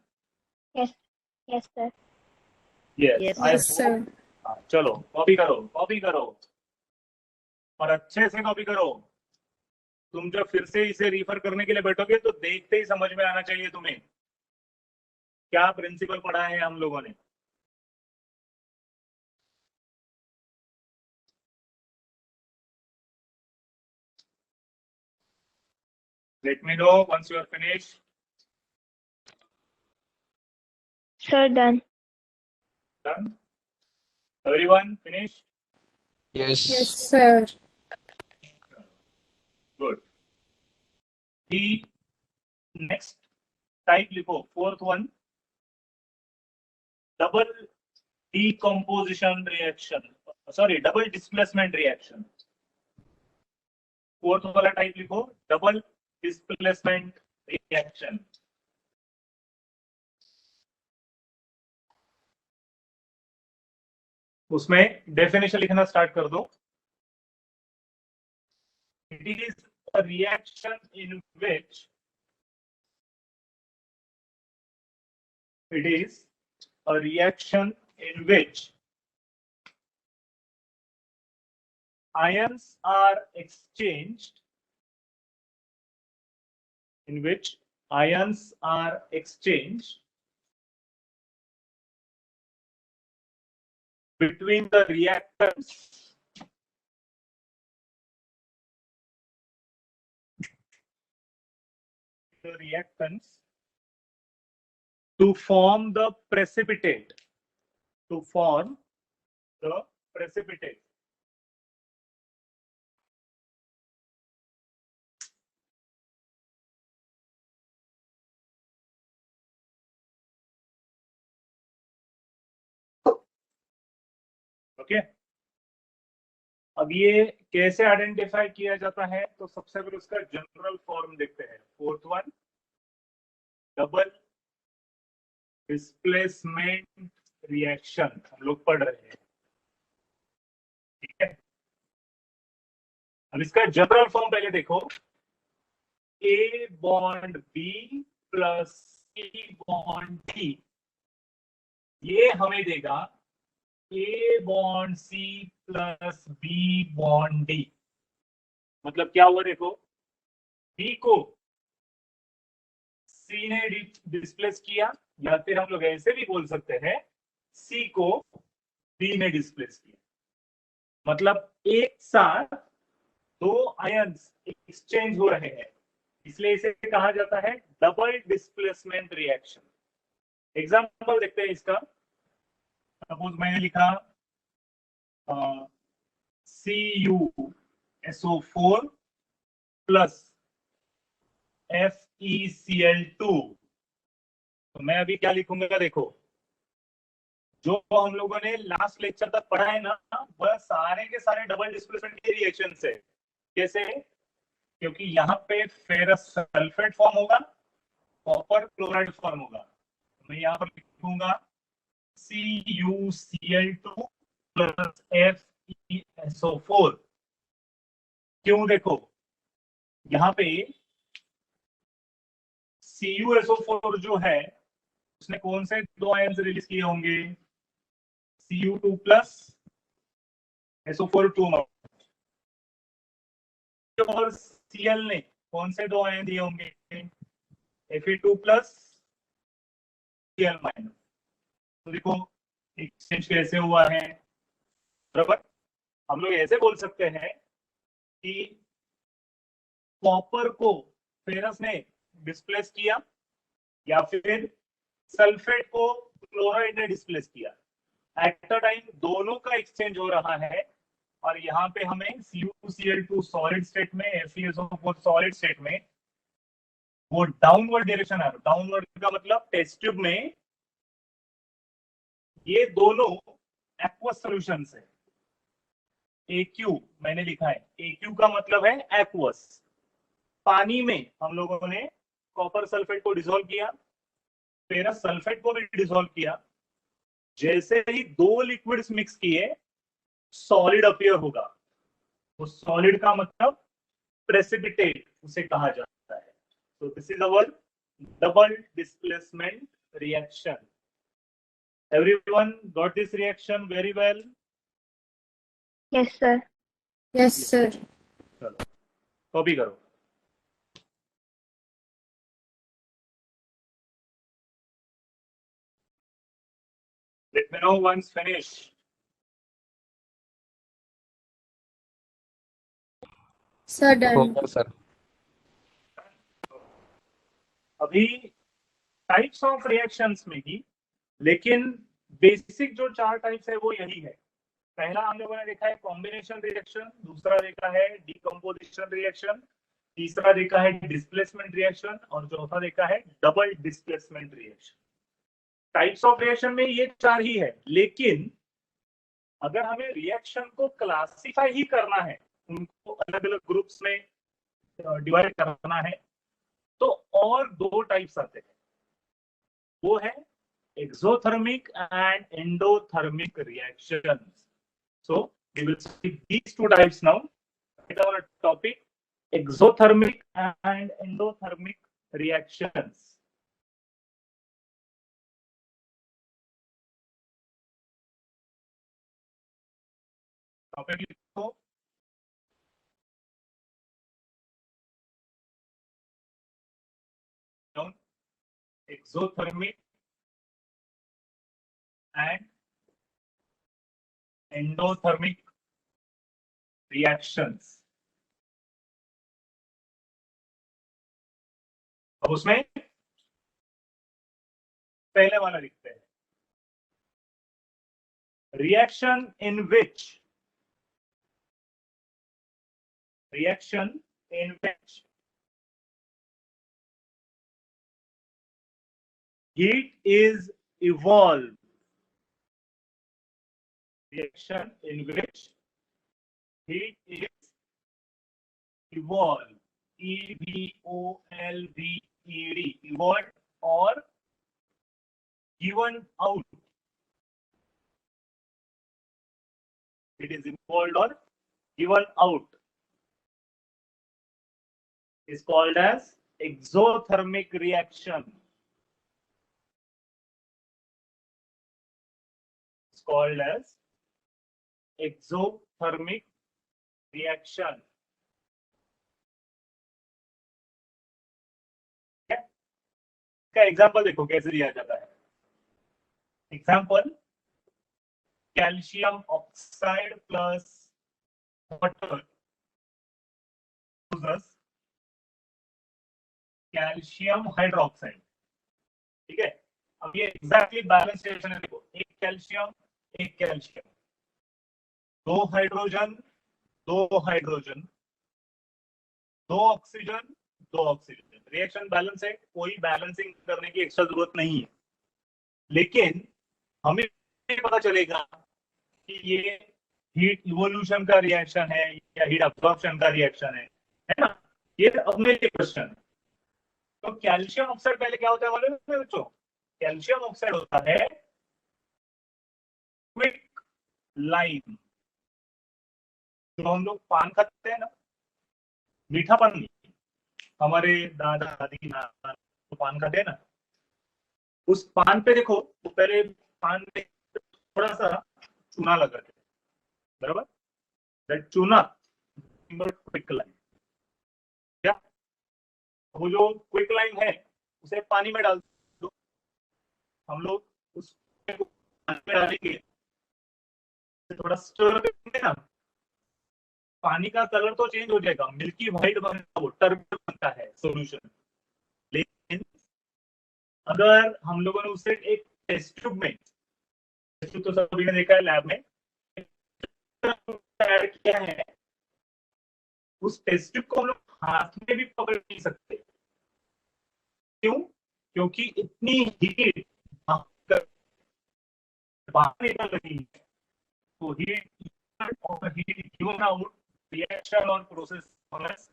Yes. Yes, sir. Yes, Yes, आई यस सर। होप। चलो कॉपी करो, कॉपी करो और अच्छे से कॉपी करो। तुम जब फिर से इसे रिफर करने के लिए बैठोगे तो देखते ही समझ में आना चाहिए तुम्हें क्या प्रिंसिपल पढ़ा है हम लोगों ने। Let me know once you are finished. Sir, done. Done? Everyone finished? Yes Yes. Sir. Good. The next type लिखो, fourth one, double decomposition reaction, sorry, double displacement reaction. Fourth वाला टाइप लिखो, double displacement reaction. उसमें definition लिखना start कर दो। It is a reaction in which ions are exchanged, between the reactants to form the precipitate, okay. अब ये कैसे identify किया जाता है, तो सबसे पहले उसका जनरल फॉर्म देखते हैं। Fourth one, double displacement reaction हम लोग पढ़ रहे हैं, ठीक है। अब इसका जनरल फॉर्म पहले देखो, A bond B plus C bond D, ये हमें देगा A bond C plus B bond D। मतलब क्या हुआ देखो, B को C ने डिस्प्लेस किया, या फिर हम लोग ऐसे भी बोल सकते हैं C को B ने डिस्प्लेस किया। मतलब एक साथ दो आयंस एक्सचेंज हो रहे हैं, इसलिए इसे कहा जाता है डबल डिस्प्लेसमेंट रिएक्शन। एग्जांपल देखते हैं इसका। सपोज मैंने लिखा CuSO4 प्लस FeCl2। तो मैं अभी क्या लिखूंगा, देखो जो हम लोगों ने लास्ट लेक्चर तक पढ़ा है ना, वह सारे के सारे डबल डिस्प्लेसमेंट के रिएक्शन है। कैसे? क्योंकि यहाँ पे फेरस सल्फेट फॉर्म होगा, कॉपर क्लोराइड फॉर्म होगा। मैं यहाँ पर लिखूंगा CuCl2 प्लस FeSO4। क्यों? देखो यहाँ पे CuSO4 जो है उसने कौन से दो आयंस रिलीज किए होंगे? Cu2 प्लस SO4 2 और Cl ने कौन से दो आयन दिए होंगे? Fe2 plus Cl minus. तो देखो एक्सचेंज कैसे हुआ है, बराबर। हम लोग ऐसे बोल सकते हैं कि कॉपर को फेरस ने डिस्प्लेस किया या फिर सल्फेट को क्लोराइड ने डिस्प्लेस किया। एट अ टाइम दोनों का एक्सचेंज हो रहा है, और यहाँ पे हमें CuCl2 सॉलिड स्टेट में, FeSO4 सॉलिड स्टेट में, वो डाउनवर्ड डायरेक्शन है। डाउनवर्ड का मतलब टेस्ट ट्यूब में ये दोनों एक्वस सॉल्यूशंस है। AQ मैंने लिखा है, AQ का मतलब है एक्वस। पानी में हम लोगों ने कॉपर सल्फेट को डिसॉल्व किया, फेरस सल्फेट को भी डिसॉल्व किया। जैसे ही दो लिक्विड्स मिक्स किए, सॉलिड अपीयर होगा। वो सॉलिड का मतलब प्रेसिपिटेट उसे कहा जाता है। So this is our double displacement reaction. Everyone got this reaction very well? Yes, sir. Yes, sir. चलो कॉपी करो। Let me know once finished. Sir, हो done. गया सर। अभी टाइप्स ऑफ रिएक्शंस में ही, लेकिन बेसिक जो चार टाइप्स है वो यही है। पहला हम लोगों ने देखा है कॉम्बिनेशन रिएक्शन, दूसरा देखा है डिकम्पोजिशन रिएक्शन, तीसरा देखा है डिस्प्लेसमेंट रिएक्शन, और चौथा देखा है double displacement reaction. Types of reaction में ये चार ही है, लेकिन अगर हमें रिएक्शन को क्लासिफाई ही करना है, उनको अलग अलग ग्रुप्स में डिवाइड करना है, तो और दो टाइप्स आते हैं। वो है exothermic and endothermic reactions. So we will see these two types now. It's our topic, exothermic and endothermic reactions. Topic लिखो। Exothermic and endothermic reactions. अब उसमें पहले वाला लिखते हैं, reaction in which heat is evolved. Reaction in which heat is evolved. EVOLVED. Evolved or given out. It is evolved or given out. Is called as exothermic reaction. It's called as exothermic reaction. का example देखो कैसे दिया जाता है। Example, calcium oxide plus water gives us calcium hydroxide. ठीक है, अब ये एग्जैक्टली बैलेंस रिएक्शन है। देखो, एक कैल्शियम, एक कैल्शियम, दो हाइड्रोजन, दो हाइड्रोजन, दो ऑक्सीजन, दो ऑक्सीजन। रिएक्शन बैलेंस है, कोई बैलेंसिंग करने की एक्स्ट्रा जरूरत नहीं है। लेकिन हमें पता चलेगा कि ये हीट इवोल्यूशन का रिएक्शन है या हीट अब्सॉर्प्शन का रिएक्शन है ना? ये अब मेरे क्वेश्चन। तो कैल्शियम ऑक्साइड पहले क्या होता है मालूम है बच्चों? कैल्शियम ऑक्साइड होता है क्विक लाइम। जो हम लोग पान खाते हैं ना, मीठा पान नहीं, हमारे दादा दादी नाना तो पान खाते हैं ना, उस पान पे देखो, तो पहले पान पे थोड़ा सा चूना लगा है, बराबर? दैट चूना क्विक लाइम। क्या वो जो क्विक लाइम है उसे पानी में डाल दो, हम लोग उस पानी में डालेंगे, थोड़ा स्टर करेंगे ना, पानी का कलर तो चेंज हो जाएगा, मिल्की व्हाइट बनता, वो टर्बिड बनता है सॉल्यूशन। लेकिन अगर हम लोगों ने उसे एक टेस्ट ट्यूब में, टेस्ट ट्यूब तो सभी ने देखा है लैब में, ऐड किया है, उस टेस्ट ट्यूब को हम लोग हाथ में भी पकड़ नहीं सकते। क्यों? क्योंकि इतनी हीट बाहर निकल रही है। तो हीट और हीट गिवन आउट रिएक्शन और प्रोसेस known as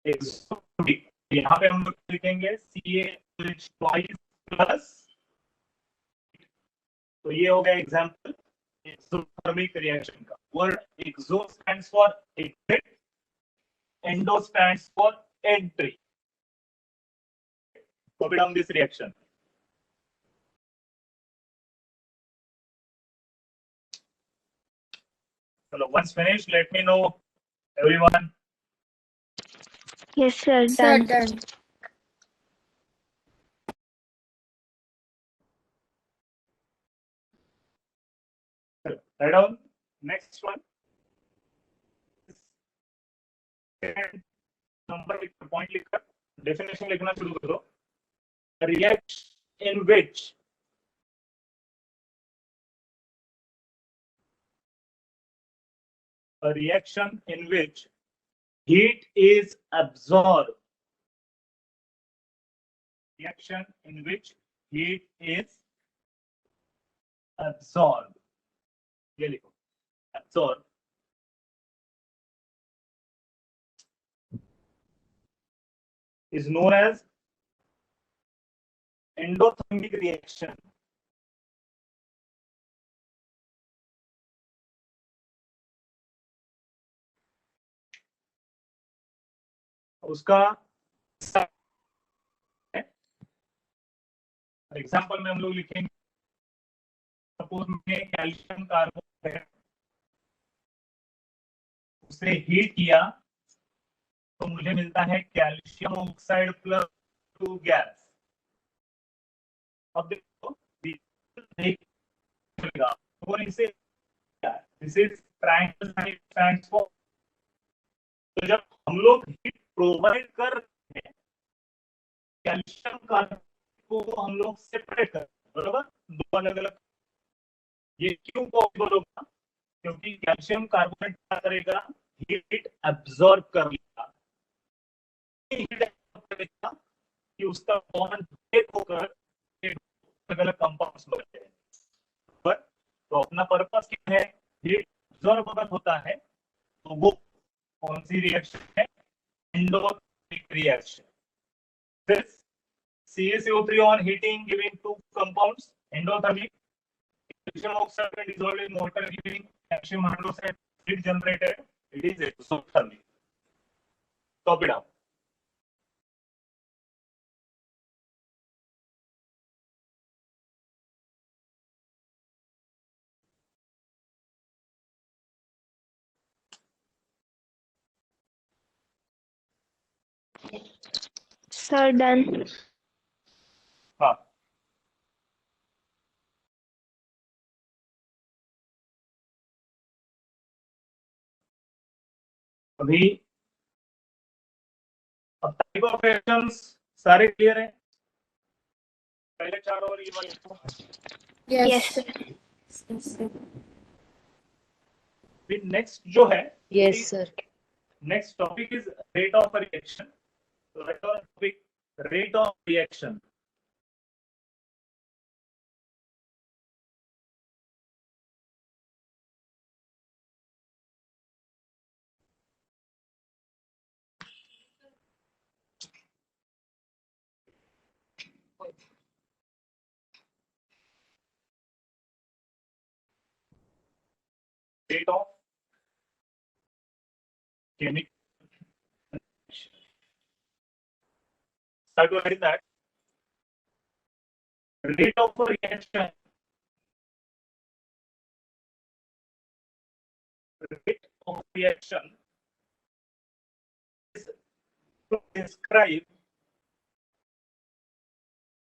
exothermic। यहाँ पे हम लोग लिखेंगे CaOH twice प्लस। तो ये हो गया एग्जांपल एक्सोथर्मिक रिएक्शन का। Word exo stands for exit, endo stands for entry. Copy down this reaction. So once finished, let me know, everyone. Yes, sir. Sir, Done. done. Write down next one. Number लिख, point लिखकर definition लिखना शुरू करो। Reaction in which a reaction in which heat is absorbed, reaction in which heat is absorbed, ये लिखो, absorb, is known as endothermic reaction। उसका example में हम लोग लिखेंगे, सपोज मैंने कैल्शियम कार्बोनेट उसे हीट किया तो मुझे मिलता है कैल्शियम ऑक्साइड प्लस 2 गैस। अब देखो चलेगा और इसे this is triangle stands for. तो जब हम लोग हीट प्रोवाइड कर रहे हैं, कैल्शियम कार्बोनेट को हम लोग सेपरेट कर, बराबर, दो अलग अलग। ये क्यों पॉसिबल होगा? क्योंकि कैल्शियम कार्बोनेट क्या करेगा? हीट एब्जॉर्ब कर लेगा। हीट एब्जॉर्ब करेगा कि उसका बॉन्ड ब्रेक होकर अलग अलग कंपाउंड्स बनते हैं। बट तो अपना पर्पस क्या है? हीट एब्जॉर्ब अगर होता है तो वो कौन सी रिएक्शन है? Endothermic reaction. This CaCO3 on heating giving two compounds endothermic, calcium oxide when dissolved in water giving calcium hydroxide, heat generated, it is exothermic। Top it up। Sir, done. हाँ, अभी अब टाइप ऑफ रिएक्शंस सारे clear हैं? पहले चार और ये वाले Yes, Yes. sir. Yes, sir. फिर नेक्स्ट जो है Yes, sir. Next topic is rate of reaction. Topic rate of reaction. Rate of chemical. Start to write that. Rate of reaction. Rate of reaction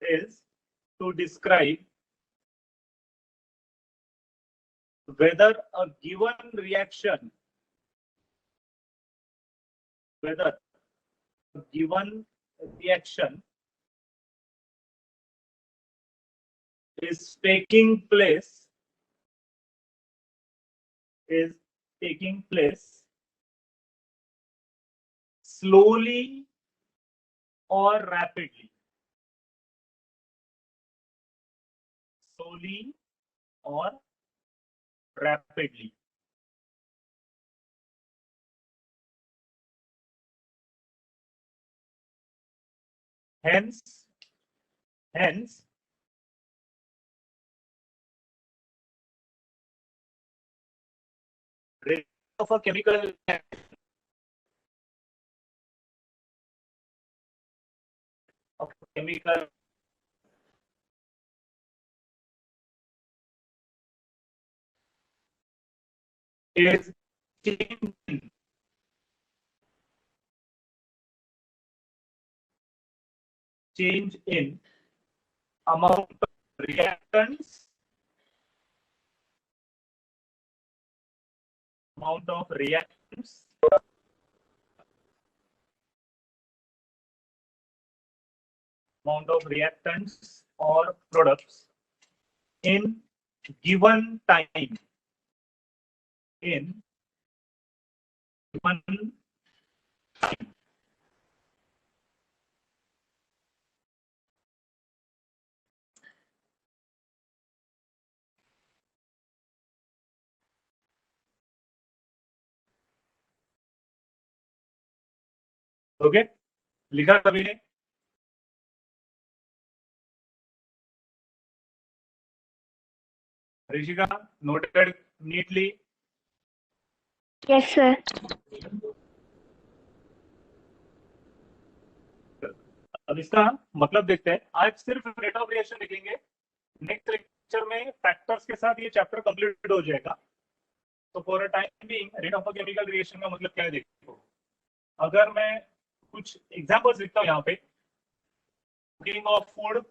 is to describe whether a given reaction is taking place slowly or rapidly. Slowly or rapidly. Hence, rate of a chemical is change in amount of reactants, or products in given time. Okay, लिखा सभी ने? Rishika, noted neatly. Yes, sir. अब इसका मतलब देखते हैं. आज सिर्फ रेट ऑफ रिएक्शन लिखेंगे. नेक्स्ट लेक्चर में फैक्टर्स के साथ ये चैप्टर कंप्लीट हो जाएगा. तो for a time being rate of a chemical reaction का मतलब क्या है देखो. अगर मैं कुछ एग्जांपल्स लिखता हूँ यहाँ पे, कुकिंग ऑफ फूड,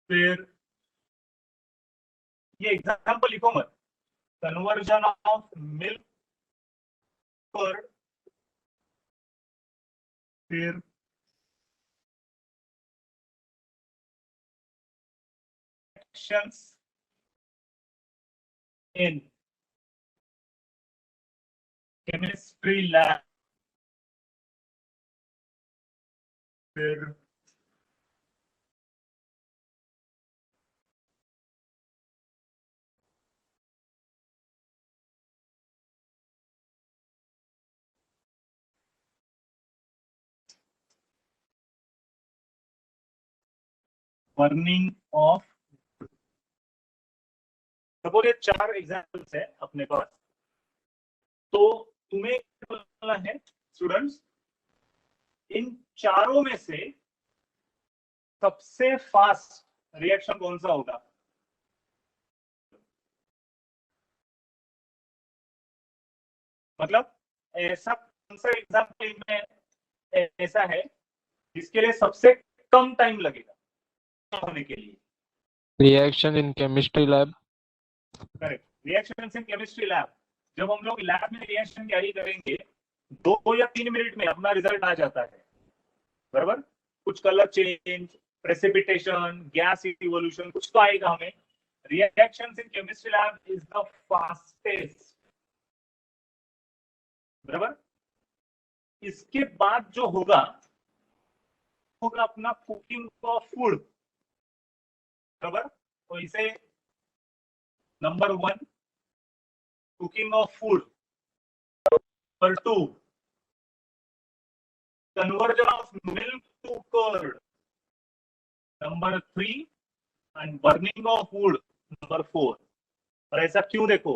फिर ये एग्जांपल लिखो मत. कन्वर्जन ऑफ मिल्क पर, फिर actions in chemistry lab, फिर बर्निंग ऑफ. सपोज ये चार एग्जाम्पल्स है अपने पास. तो तुम्हें बोलना है स्टूडेंट्स, इन चारों में से सबसे फास्ट रिएक्शन कौन सा होगा. मतलब ऐसा कौन सा एग्जाम्पल में ऐसा है जिसके लिए सबसे कम टाइम लगेगा होने के लिए. reaction in chemistry lab. Correct. Reactions in chemistry lab. जब हम लोग लैब में रिएक्शन कैरी करेंगे 2 या 3 मिनट में अपना रिजल्ट आ जाता है, बराबर। कुछ colour change, precipitation, gas evolution, कुछ तो आएगा हमें। Reactions in chemistry lab is the fastest, बराबर। इसके बाद जो होगा अपना कुकिंग ऑफ फूड, बराबर। तो इसे number 1 cooking of food, number 2 conversion of milk to curd, number 3 and burning of wood, number 4। और ऐसा क्यों? देखो,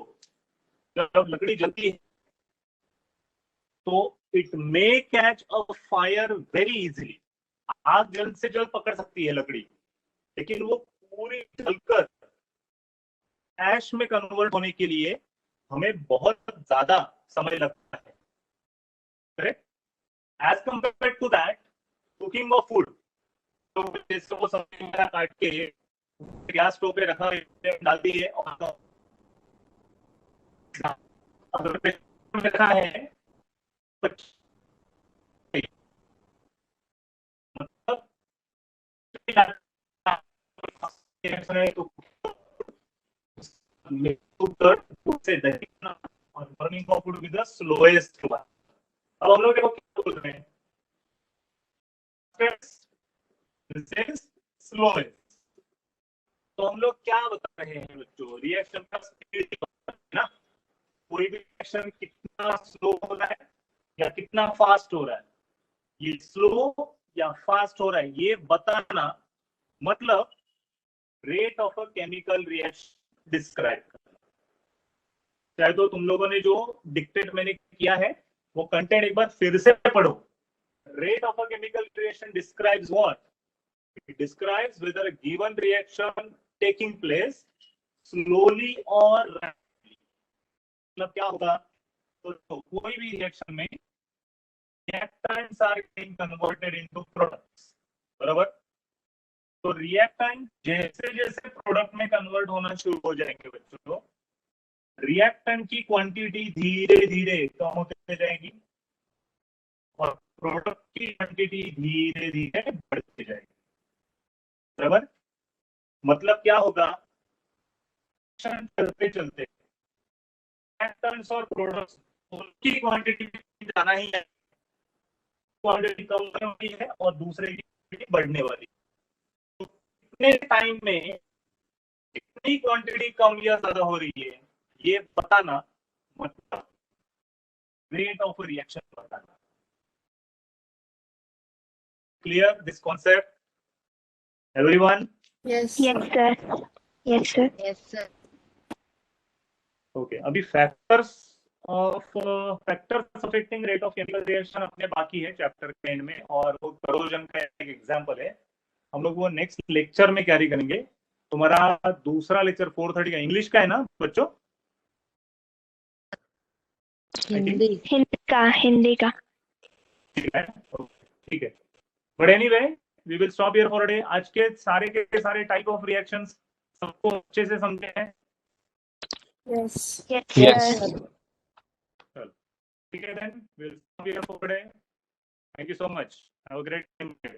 जब लकड़ी जलती है तो it may catch a fire very easily, आग जल्द से जल्द पकड़ सकती है लकड़ी, लेकिन वो पूरी जलकर ऐश में कन्वर्ट होने के लिए हमें बहुत ज्यादा समय लगता है, correct. As compared to that, cooking of food, तो जैसे वो सब्जी वगैरह काट के गैस स्टोव पे रखा डाल दी है और रखा है, मतलब burning of food with the slowest one. अब हम लोग क्या बोल रहे हैं? स्लोएस्ट। तो हम लोग क्या बता रहे हैं बच्चों? रिएक्शन का स्पीड ना, कोई भी रिएक्शन कितना स्लो हो रहा है या कितना फास्ट हो रहा है, ये स्लो या फास्ट हो रहा है ये बताना, मतलब rate of a chemical reaction describe करना। चाहे तो तुम लोगों ने जो डिक्टेट मैंने किया है वो कंटेंट एक बार फिर से पढ़ो। Rate of a chemical reaction describes what? It describes weather a given reaction taking place slowly और रैपिडली। मतलब क्या होगा? तो कोई भी रिएक्शन में reactants are getting converted into products, बराबर। तो रिएक्टेंट जैसे जैसे प्रोडक्ट में कन्वर्ट होना शुरू हो जाएंगे बच्चों, रिएक्टेंट की क्वांटिटी धीरे धीरे कम होते जाएगी और प्रोडक्ट की क्वांटिटी धीरे धीरे बढ़ती जाएगी, बराबर। मतलब क्या होगा? चलते चलते रिएक्टेंट्स और प्रोडक्ट्स की क्वांटिटी जाना ही है, क्वांटिटी कम होने वाली है और दूसरे की क्वांटिटी बढ़ने वाली है। तो कितने टाइम में कितनी क्वांटिटी कम या ज्यादा हो रही है ये बताना, मतलब रेट ऑफ रिएक्शन बताना। Clear this concept everyone? Yes. Yes, sir. Yes, sir. Yes, sir. Okay, अभी factors affecting rate of chemical reaction अपने बाकी है चैप्टर के एंड में, और वो करोजन का एक एग्जांपल है। हम लोग वो नेक्स्ट लेक्चर में कैरी करेंगे। तुम्हारा दूसरा लेक्चर 4:30 का इंग्लिश का है ना बच्चों? हिंदी। हिंदी का ठीक है। But anyway we will stop here for a day. आज के सारे टाइप ऑफ रिएक्शंस सबको अच्छे से समझे हैं? Yes. Yes, Yes. sir. चलो ठीक है, then we will stop here for a day. Thank you so much, have a great time.